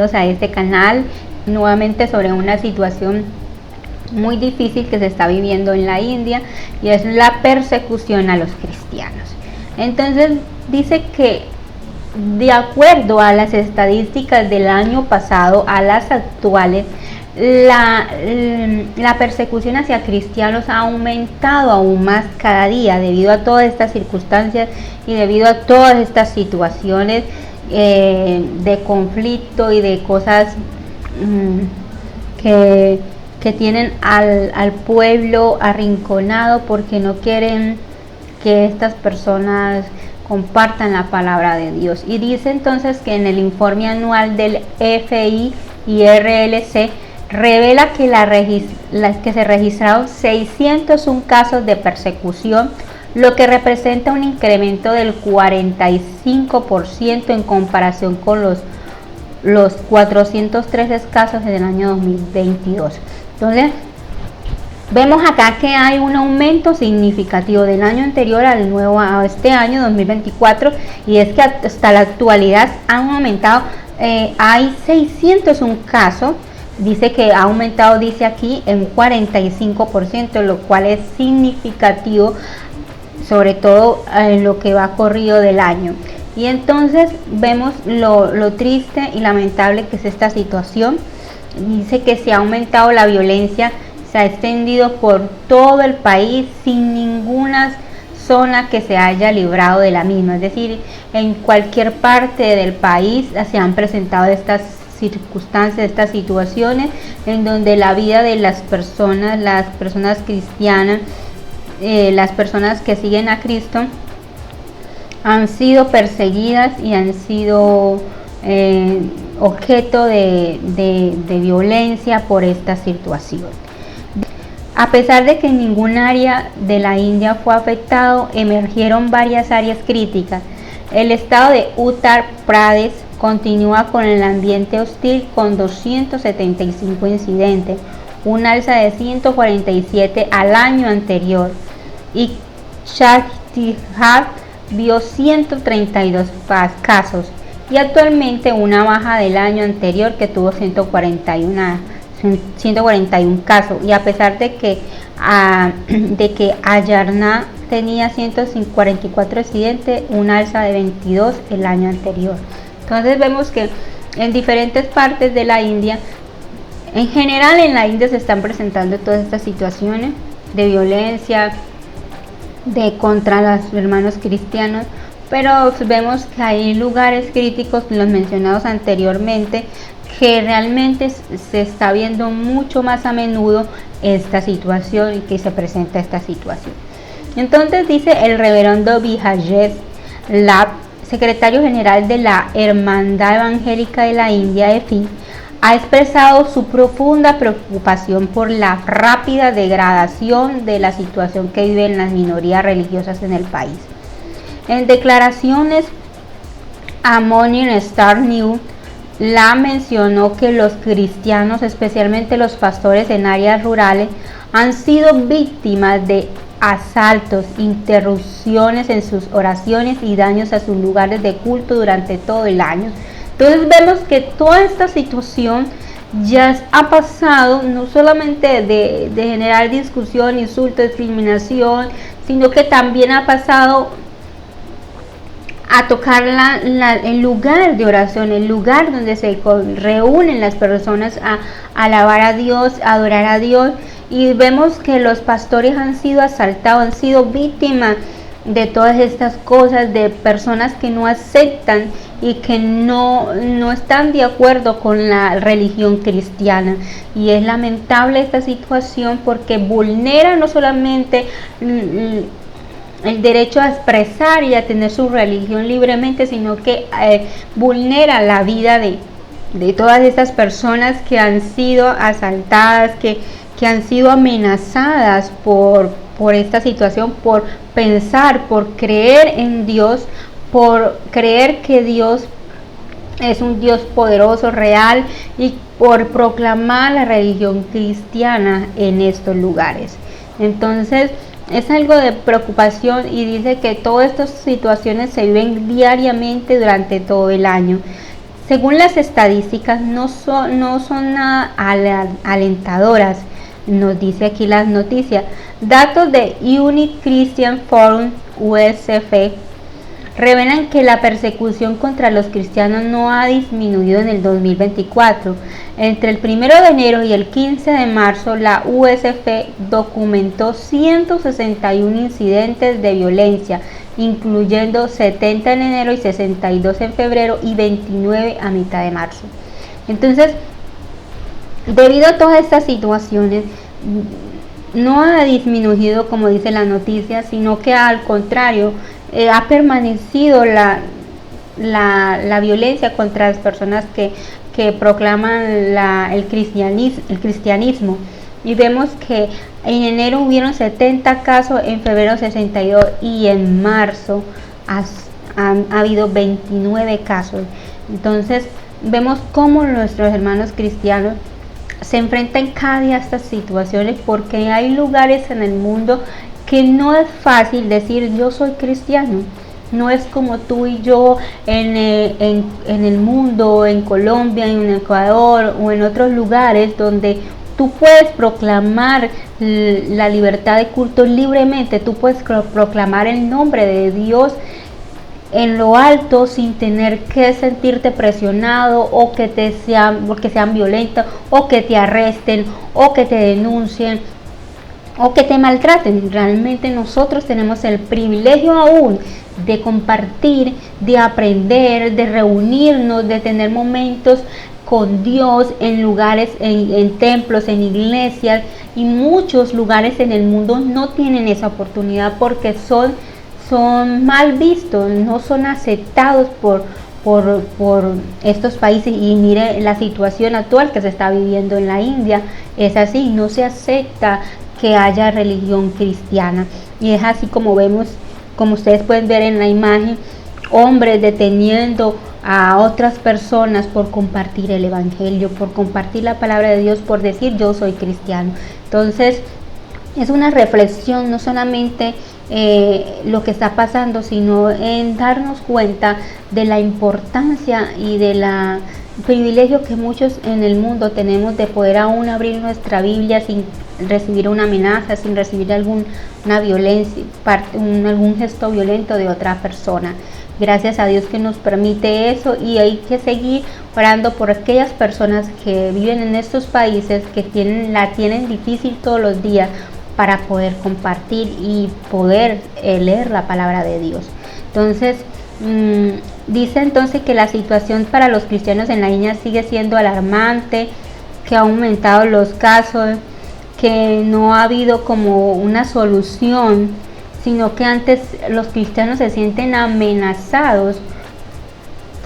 a este canal nuevamente sobre una situación muy difícil que se está viviendo en la India, y es la persecución a los cristianos. Entonces dice que de acuerdo a las estadísticas del año pasado a las actuales, la persecución hacia cristianos ha aumentado aún más cada día debido a todas estas circunstancias y debido a todas estas situaciones de conflicto y de cosas que tienen al pueblo arrinconado, porque no quieren que estas personas compartan la palabra de Dios. Y dice entonces que en el informe anual del FIRLC revela que que se registraron 601 casos de persecución, lo que representa un incremento del 45% en comparación con los 413 casos en el año 2022. Entonces, vemos acá que hay un aumento significativo del año anterior a este año 2024, y es que hasta la actualidad han aumentado, hay 601 casos. Dice que ha aumentado, dice aquí, en 45%, lo cual es significativo, sobre todo en lo que va corrido del año. Y entonces vemos lo triste y lamentable que es esta situación. Dice que se ha aumentado la violencia, se ha extendido por todo el país sin ninguna zona que se haya librado de la misma. Es decir, en cualquier parte del país se han presentado estas circunstancias, estas situaciones en donde la vida de las personas cristianas, las personas que siguen a Cristo, han sido perseguidas y han sido objeto de violencia por esta situación. A pesar de que ningún área de la India fue afectado, emergieron varias áreas críticas. El estado de Uttar Pradesh continúa con el ambiente hostil, con 275 incidentes, un alza de 147 al año anterior, y Chhattisgarh vio 132 casos, y actualmente una baja del año anterior que tuvo 141 casos, y a pesar de que Haryana tenía 144 incidentes, un alza de 22 el año anterior. Entonces vemos que en diferentes partes de la India, en general en la India, se están presentando todas estas situaciones de violencia contra los hermanos cristianos, pero vemos que hay lugares críticos, los mencionados anteriormente, que realmente se está viendo mucho más a menudo esta situación y que se presenta esta situación. Entonces dice el reverendo Vijay Lab, secretario general de la Hermandad Evangélica de la India, EFI, ha expresado su profunda preocupación por la rápida degradación de la situación que viven las minorías religiosas en el país. En declaraciones a Morning Star News, la mencionó que los cristianos, especialmente los pastores en áreas rurales, han sido víctimas de asaltos, interrupciones en sus oraciones y daños a sus lugares de culto durante todo el año. Entonces vemos que toda esta situación ya ha pasado, no solamente de generar discusión, insulto, discriminación, sino que también ha pasado a tocar el lugar de oración, el lugar donde se reúnen las personas a alabar a Dios, a adorar a Dios. Y vemos que los pastores han sido asaltados, han sido víctimas de todas estas cosas, de personas que no aceptan y que no están de acuerdo con la religión cristiana. Y es lamentable esta situación porque vulnera no solamente el derecho a expresar y a tener su religión libremente, sino que vulnera la vida de todas estas personas que han sido asaltadas, que han sido amenazadas por esta situación, por pensar, por creer en Dios, por creer que Dios es un Dios poderoso, real, y por proclamar la religión cristiana en estos lugares. Entonces es algo de preocupación, y dice que todas estas situaciones se viven diariamente durante todo el año. Según las estadísticas, no son nada alentadoras, nos dice aquí las noticias. Datos de Unique Christian Forum USF revelan que la persecución contra los cristianos no ha disminuido en el 2024. Entre el 1 de enero y el 15 de marzo, la USF documentó 161 incidentes de violencia, incluyendo 70 en enero y 62 en febrero y 29 a mitad de marzo. Entonces, debido a todas estas situaciones, no ha disminuido, como dice la noticia, sino que al contrario, ha permanecido la violencia contra las personas que proclaman el cristianismo. Y vemos que en enero hubieron 70 casos, en febrero 62 y en marzo ha habido 29 casos. Entonces vemos cómo nuestros hermanos cristianos se enfrentan cada día a estas situaciones, porque hay lugares en el mundo que no es fácil decir yo soy cristiano. No es como tú y yo en el mundo, en Colombia, en Ecuador o en otros lugares donde tú puedes proclamar la libertad de culto libremente, tú puedes proclamar el nombre de Dios en lo alto sin tener que sentirte presionado o que sean violentos o que te arresten o que te denuncien o que te maltraten. Realmente nosotros tenemos el privilegio aún de compartir, de aprender, de reunirnos, de tener momentos con Dios en lugares, en templos, en iglesias, y muchos lugares en el mundo no tienen esa oportunidad porque son mal vistos, no son aceptados por estos países. Y mire la situación actual que se está viviendo en la India, es así, no se acepta que haya religión cristiana, y es así como vemos, como ustedes pueden ver en la imagen, hombres deteniendo a otras personas por compartir el evangelio, por compartir la palabra de Dios, por decir yo soy cristiano. Entonces es una reflexión, no solamente lo que está pasando, sino en darnos cuenta de la importancia y de la privilegio que muchos en el mundo tenemos de poder aún abrir nuestra Biblia sin recibir una amenaza, sin recibir alguna violencia, algún gesto violento de otra persona. Gracias a Dios que nos permite eso, y hay que seguir orando por aquellas personas que viven en estos países que la tienen difícil todos los días para poder compartir y poder leer la palabra de Dios. Entonces, dice entonces que la situación para los cristianos en la India sigue siendo alarmante, que ha aumentado los casos, que no ha habido como una solución, sino que antes los cristianos se sienten amenazados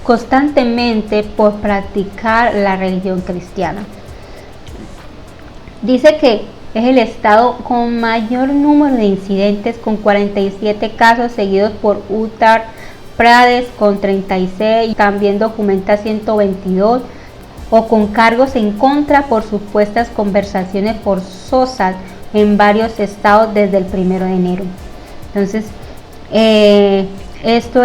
constantemente por practicar la religión cristiana. Dice que es el estado con mayor número de incidentes, con 47 casos, seguidos por Uttar Pradesh con 36, también documenta 122, o con cargos en contra por supuestas conversaciones forzosas en varios estados desde el 1 de enero. Entonces, esto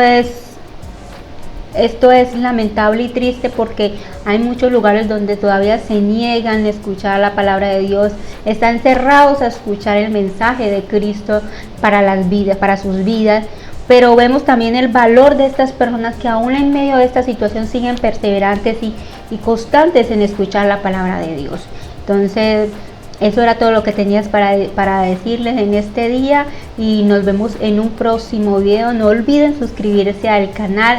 es lamentable y triste, porque hay muchos lugares donde todavía se niegan a escuchar la palabra de Dios, están cerrados a escuchar el mensaje de Cristo para sus vidas. Pero vemos también el valor de estas personas que aún en medio de esta situación siguen perseverantes y constantes en escuchar la palabra de Dios. Entonces, eso era todo lo que tenías para decirles en este día, y nos vemos en un próximo video. No olviden suscribirse al canal,